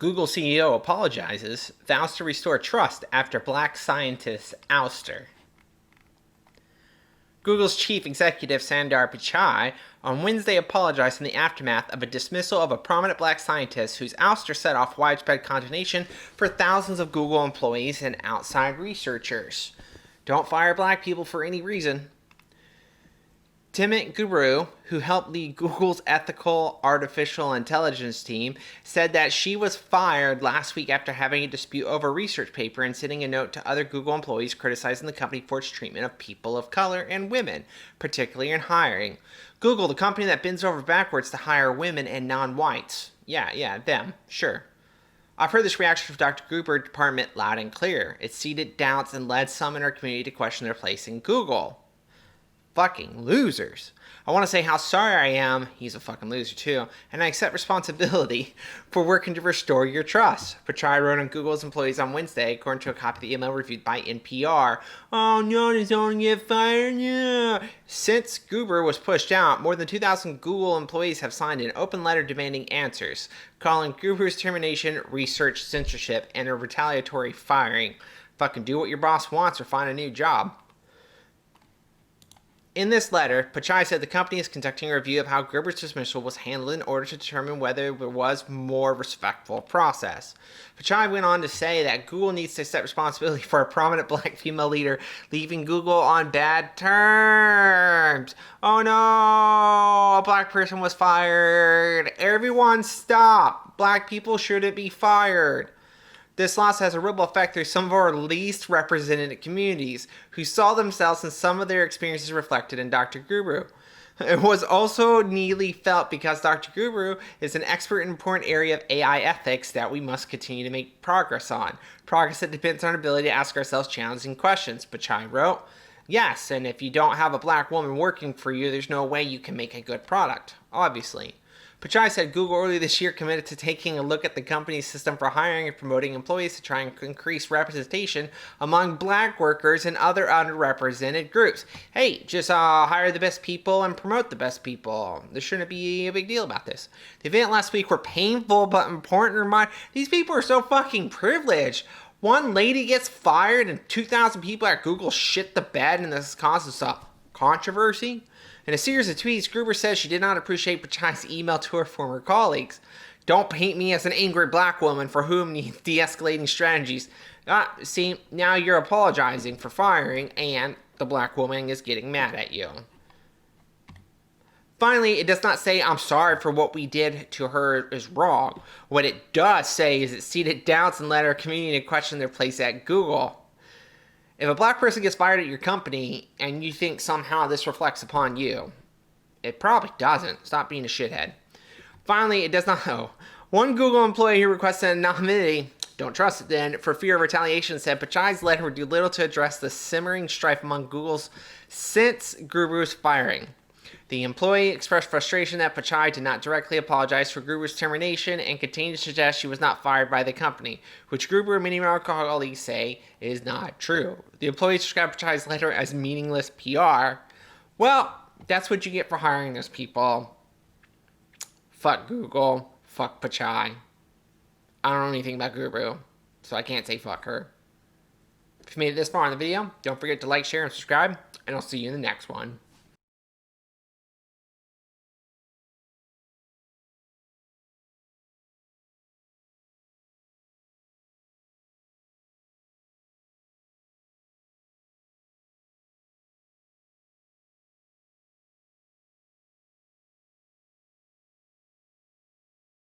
Google CEO apologizes, vows to restore trust after black scientist ouster. Google's chief executive Sundar Pichai on Wednesday apologized in the aftermath of a dismissal of a prominent black scientist whose ouster set off widespread consternation for thousands of Google employees and outside researchers. Don't fire black people for any reason. Timit Guru, who helped lead Google's ethical artificial intelligence team, said that she was fired last week after having a dispute over a research paper and sending a note to other Google employees criticizing the company for its treatment of people of color and women, particularly in hiring. Google, the company that bends over backwards to hire women and non-whites. Yeah, them, sure. I've heard this reaction from Dr. Gruber's department loud and clear. It seeded doubts and led some in our community to question their place in Google. Fucking losers. I want to say how sorry I am, he's a fucking loser too, and I accept responsibility for working to restore your trust. Pichai wrote on Google's employees on Wednesday, according to a copy of the email reviewed by NPR. Oh no, does someone get fired? Yeah. Since Gruber was pushed out, more than 2,000 Google employees have signed an open letter demanding answers, calling Gruber's termination research censorship and a retaliatory firing. Fucking do what your boss wants or find a new job. In this letter, Pichai said the company is conducting a review of how Gruber's dismissal was handled in order to determine whether there was more respectful process. Pichai went on to say that Google needs to accept responsibility for a prominent black female leader leaving Google on bad terms. Oh no, a black person was fired. Everyone stop. Black people shouldn't be fired. This loss has a ripple effect through some of our least represented communities, who saw themselves and some of their experiences reflected in Dr. Gruber. It was also neatly felt because Dr. Gruber is an expert in an important area of AI ethics that we must continue to make progress on. Progress that depends on our ability to ask ourselves challenging questions, Pichai wrote. Yes, and if you don't have a black woman working for you, there's no way you can make a good product, obviously. Pichai said Google earlier this year committed to taking a look at the company's system for hiring and promoting employees to try and increase representation among black workers and other underrepresented groups. Hey, just hire the best people and promote the best people. There shouldn't be a big deal about this. The event last week were painful but important to remind. These people are so fucking privileged. One lady gets fired and 2,000 people at Google shit the bed, and this causes a controversy. In a series of tweets, Gruber says she did not appreciate Pichai's email to her former colleagues. Don't paint me as an angry black woman for whom needs de-escalating strategies. See, now you're apologizing for firing, and the black woman is getting mad at you. Finally, it does not say, I'm sorry for what we did to her is wrong. What it does say is it seeded doubts and led our community to question their place at Google. If a black person gets fired at your company and you think somehow this reflects upon you, it probably doesn't. Stop being a shithead. Finally, it does not. One Google employee who requested anonymity, don't trust it then, for fear of retaliation, said Pichai's letter would do little to address the simmering strife among Google's since Gruber's firing. The employee expressed frustration that Pichai did not directly apologize for Gruber's termination and continued to suggest she was not fired by the company, which Gruber and many of our colleagues say is not true. The employee described Pichai's letter as meaningless PR. Well, that's what you get for hiring those people. Fuck Google. Fuck Pichai. I don't know anything about Gruber, so I can't say fuck her. If you made it this far in the video, don't forget to like, share, and subscribe, and I'll see you in the next one.